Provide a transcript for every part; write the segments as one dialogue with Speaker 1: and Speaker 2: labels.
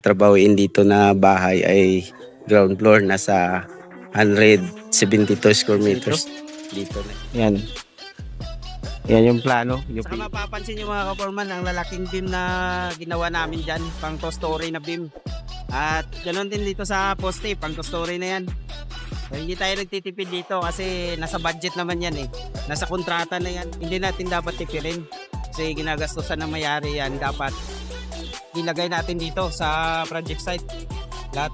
Speaker 1: trabahuin dito na bahay ay ground floor, nasa 172 square meters dito na. Yan yung plano. Saka mapapansin nyo mga kaporman, ang lalaking beam na ginawa namin dyan, pang 2-story na beam. At ganoon din dito sa poste, pang 2-story na yan. So, hindi tayo nagtitipid dito kasi nasa budget naman yan eh. Nasa kontrata na yan. Hindi natin dapat tipirin. Kasi ginagastosan na mayari yan. Dapat ilagay natin dito sa project site. Lahat.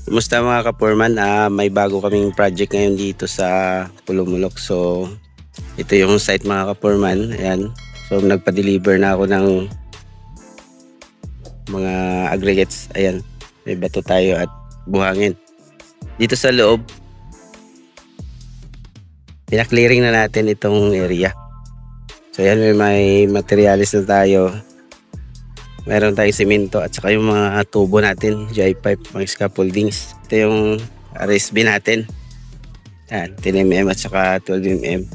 Speaker 1: Kumusta mga kaporman? May bago kaming project ngayon dito sa Pulumulok. So ito yung site mga kaporman. Ayan. So nagpa-deliver na ako ng mga aggregates. Ayan. May bato tayo at buhangin. Dito sa loob, pinaklearing na natin itong area. So ayan, may materialis na tayo. Meron tayong simento at saka yung mga tubo natin, GI pipe, mga scaffoldings. Ito yung RSB natin. Yan, 10mm at saka 12mm.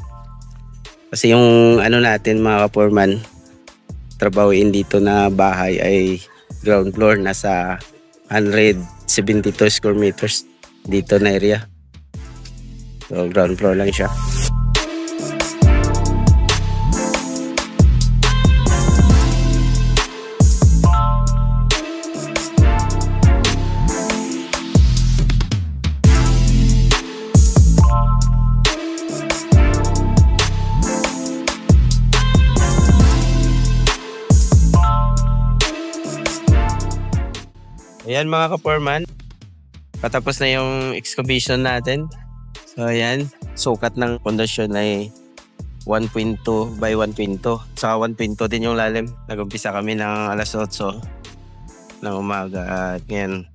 Speaker 1: Kasi yung ano natin mga kaporman, trabahuin dito na bahay ay ground floor, nasa 172 square meters dito na area. So ground floor lang siya. Ayan mga kaporman, patapos na yung excavation natin. So ayan, sukat ng pundasyon ay 1.2 by 1.2. Saka 1.2 din yung lalim. Nag-umpisa kami ng alas 8 ng umaga at ngayon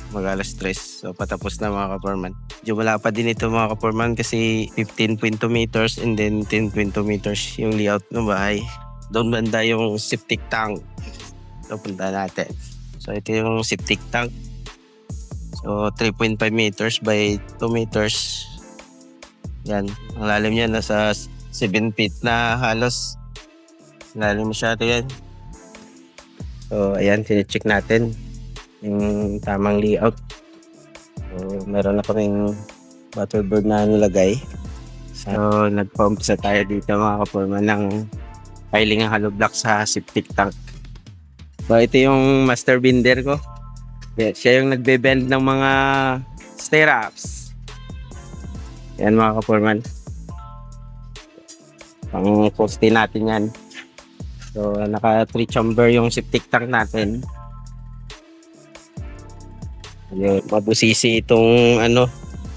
Speaker 1: mag-alas 3. So patapos na mga kaporman. Medyo wala pa din ito mga kaporman kasi 15.2 meters and then 10.2 meters yung layout ng bahay. Doon banda yung septic tank. So punta natin. So ito yung septic tank. So 3.5 meters by 2 meters. Yan. Ang lalim niya nasa 7 feet na halos. Lalim masyado yan. So ayan, tine-check natin yung tamang layout. So meron na kaming butterbird na nilagay. So nagpa-umpisa tayo dito mga kaporma ng piling ng hollow block sa septic tank. So ito yung master bender ko. Siya yung nagbe-bend ng mga stirrups. Yan mga kaporman. Pang poste natin yan. So naka 3 chamber yung septic tank natin. Mabusisi itong ano,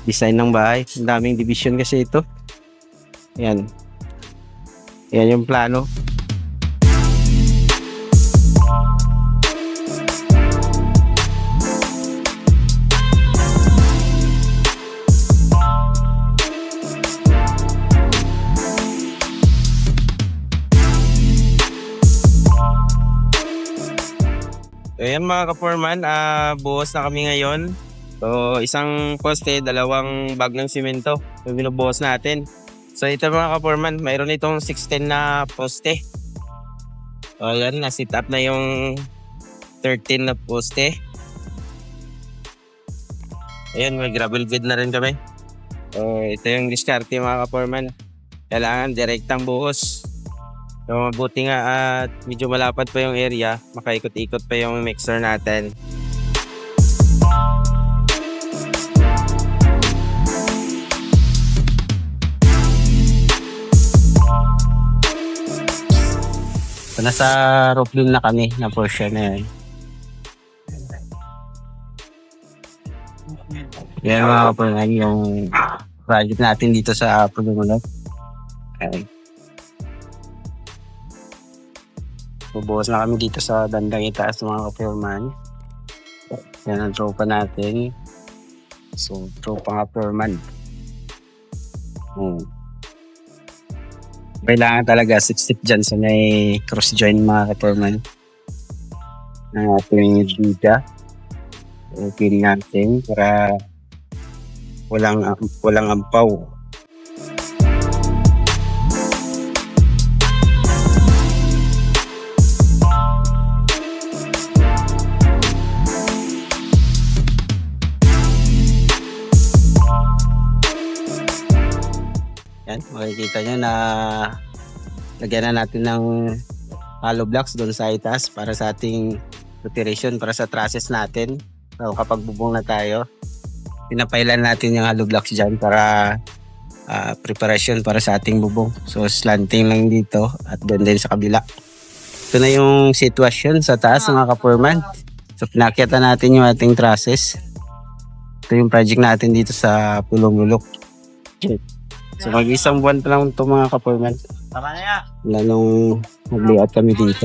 Speaker 1: design ng bahay. Ang daming division kasi ito. Yan. Yan yung plano. Ayan mga kaporman, buhos na kami ngayon. So isang poste, 2 bag ng simento yung binubuhos natin. So ito mga kaporman, mayroon itong 610 na poste. So ayan, na-sit up na yung 13 na poste. Ayan, may gravel bed na rin kami. So ito yung diskarte mga kaporman. Kailangan direktang buhos. So mabuti nga at medyo malapad pa yung area, makaikot-ikot pa yung mixer natin. So nasa roof beam na kami na portion na yun. Yan mga kaporman yung project natin dito sa Pulumulok. Okay. Bubuhos na kami dito sa bandang itaas mga kaporman. Yan ang tropa natin. So, tropa nga kaporman. Kailangan talaga sip-sip dyan sa may cross join mga kaporman. Ang ating biga. Pili natin para walang ampaw. Yan, makikita nyo na lagyan na natin ng hollow blocks doon sa itaas para sa ating preparation para sa trusses natin. So kapag bubong na tayo, pinapailan natin yung hollow blocks dyan para preparation para sa ating bubong. So slanting lang dito at doon din sa kabila. Ito na yung sitwasyon sa taas mga kaporman. So pinakyatan natin yung ating trusses. Ito yung project natin dito sa Pulong-Mulok. So mag-isang buwan pa lang ito mga kaporman. Wala nung mag-layout kami dito.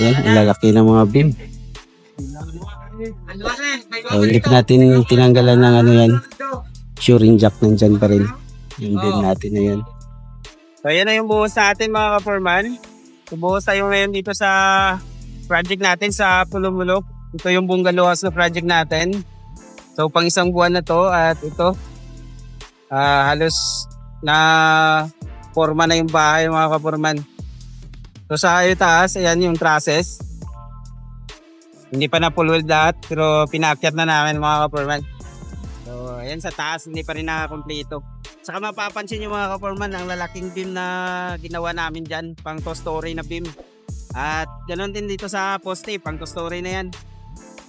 Speaker 1: Ayan, ilalaki ng mga beam. So, hindi pa natin tinanggalan ng ano yan. Shoring jack nandyan pa rin. Yung beam natin na yan. So ayan na yung buhos natin mga kaporman. So buhos tayo ngayon dito sa project natin sa Pulong-Mulok. Ito yung bungalow house na project natin. So pang isang buwan na to at ito. Halos na forma na yung bahay mga kaporman. So sa taas, ayan yung trusses. Hindi pa na full weld lahat pero pinakyat na namin mga kaporman. So ayan sa taas, hindi pa rin nakakompleto. Saka mapapansin nyo mga kaporman ang lalaking beam na ginawa namin dyan, pang 2-story na beam. At ganoon din dito sa poste, pang 2-story na yan.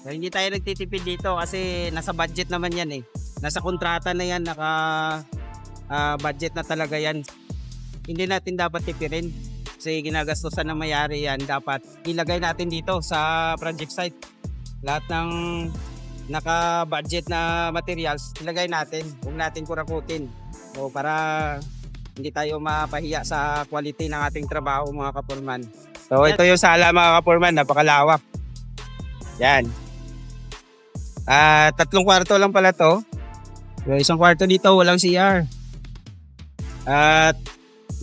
Speaker 1: So hindi tayo nagtitipid dito kasi nasa budget naman yan eh. Nasa kontrata na yan, naka budget na talaga yan. Hindi natin dapat tipirin kasi ginagastosan na mayari yan. Dapat ilagay natin dito sa project site. Lahat ng naka budget na materials ilagay natin, huwag natin kurakutin. So para hindi tayo mapahiya sa quality ng ating trabaho mga kaporman. So ito yung sala mga kaporman, napakalawak. Yan. 3 kwarto lang pala to. So, isang kwarto dito, walang CR. At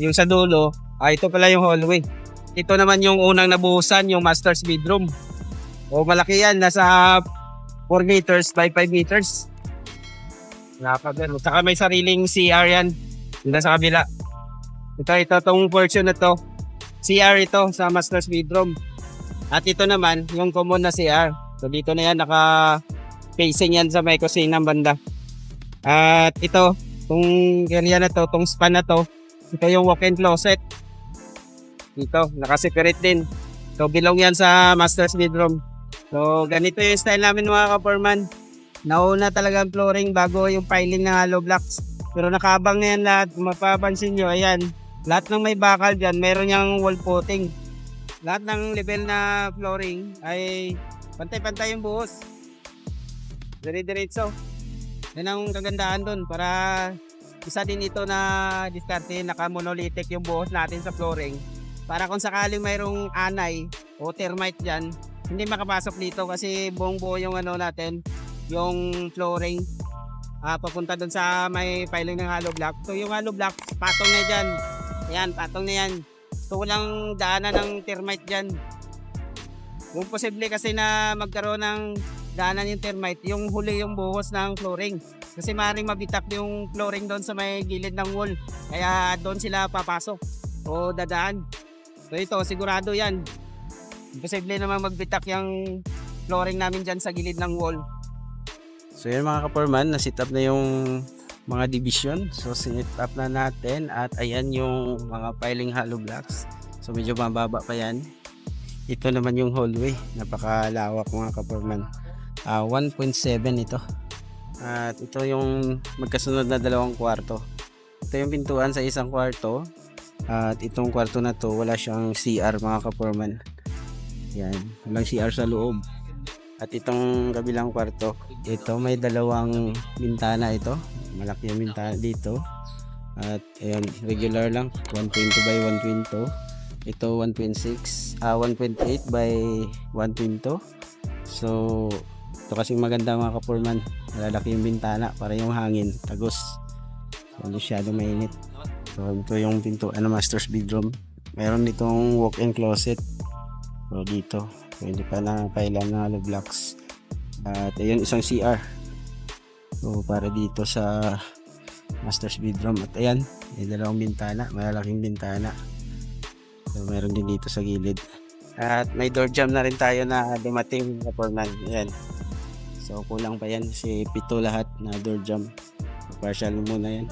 Speaker 1: yung sa dulo, ito pala yung hallway. Ito naman yung unang nabuhusan, yung master's bedroom. O malaki yan, nasa 4 meters by 5 meters. Napagano. Saka may sariling CR yan. Dito sa kabila. Ito, itong portion na to. CR ito sa master's bedroom. At ito naman, yung common na CR. So dito na yan, naka-facing yan sa may kusina banda. At ito, itong area na to, itong span na to, ito yung walk-in closet. Dito, nakaseparate din. So, belong yan sa master's bedroom. So, ganito yung style namin mga kaporman. Nauna talaga ang flooring bago yung piling ng hollow blocks. Pero nakabang na yan lahat. Kung mapapansin nyo, ayan, lahat ng may bakal dyan, meron yung wall footing. Lahat ng level na flooring ay pantay-pantay yung buhos. Dire-diretso. Yan ang kagandahan doon para isa din ito na diskarte, naka-monolithic yung buhos natin sa flooring. Para kung sakaling mayroong anay o termite dyan, hindi makapasok dito kasi buong buo yung ano natin, yung flooring papunta doon sa may piling ng hollow block. So yung hollow block, patong na dyan. Ayan, patong na yan. So walang daanan ng termite dyan. Kung posible kasi na magkaroon ng daanan yung termite, yung huli yung buhos ng flooring. Kasi maaaring mabitak yung flooring doon sa may gilid ng wall. Kaya doon sila papasok o dadaan. So ito, sigurado yan. Imposible naman magbitak yung flooring namin dyan sa gilid ng wall. So yan mga kaporman, na-set up na yung mga division. So sinit up na natin at ayan yung mga piling hollow blocks. So medyo mababa pa yan. Ito naman yung hallway. Napakalawak mga kaporman. 1.7 ito. At ito yung magkasunod na 2 kwarto. Ito yung pintuan sa isang kwarto. At itong kwarto na to, wala siyang CR mga kaporman. Yan, walang CR sa loob. At itong kabilang kwarto, ito may 2 bintana ito. Malaki yung bintana dito. At ayan, regular lang, 1.2 by 1.2. Ito 1.6, 1.8 by 1.2. So ito kasing maganda mga kaporman, malalaki yung bintana para yung hangin tagos, so masyado mainit. So ito yung pintuan ng master's bedroom. Meron ditong walk-in closet. So dito, hindi pa na kailan na hollow blocks. At ayun, isang CR. So para dito sa master's bedroom. At ayan, may dalawang bintana, malalaking bintana. So meron din dito sa gilid. At may door jamb na rin tayo na dumating na foreman. Ayan. So kulang pa yan, si pito lahat na door jamb. So, partial muna yan.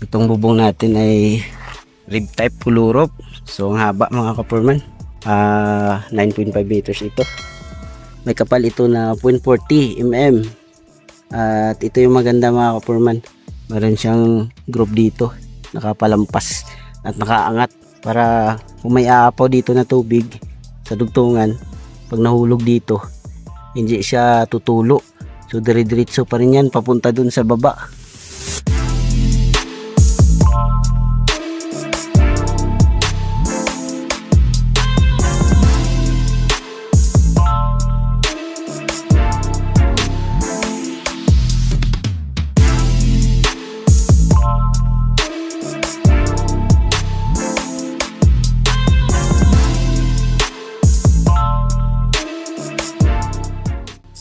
Speaker 1: Itong bubong natin ay rib type full rope. So ang haba mga ka-foreman, 9.5 meters ito. May kapal ito na 0.40 mm. At ito yung maganda mga ka-foreman, meron siyang groove dito, nakapalampas at nakaangat para kung may aapaw dito na tubig sa dugtungan, pag nahulog dito hindi siya tutulo. So dire-diretso pa rin yan papunta dun sa baba.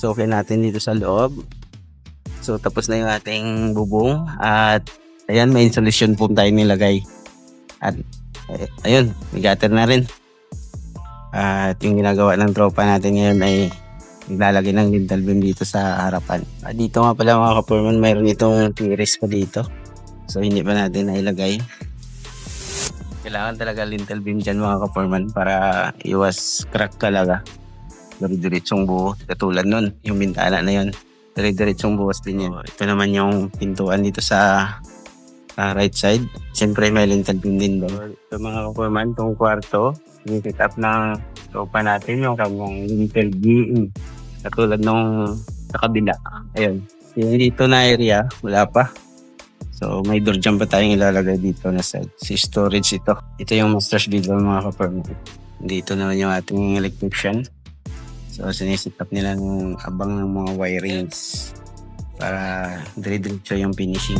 Speaker 1: So okay natin dito sa loob. So tapos na yung ating bubong at ayan, may insulation foam tayo nilagay. At ayun, may gutter na rin. At yung ginagawa ng tropa natin ngayon ay naglalagay ng lintel beam dito sa harapan. At dito nga pala mga ka-foreman, mayroon itong tiris pa dito. So hindi pa natin nailagay. Kailangan talaga lintel beam dyan mga ka-foreman para iwas crack talaga. Dire-diretsong buo, katulad nun, yung bintana na yun, dire-diretsong buhos din yun. Ito naman yung pintuan dito sa right side. Siyempre may lintel beam din doon. Ito mga ka-foreman, itong kwarto, i-pick up ng tropa natin yung kanyang lintel beam, katulad nung sa kabila. Ayun, yung dito na area, wala pa. So may door jamb pa tayong ilalagay dito na side. Si storage ito. Ito yung master's bedroom mga ka-foreman. Dito naman yung ating electrician. So sinisit up nila ng abang ng mga wirings para dire-diretso yung finishing.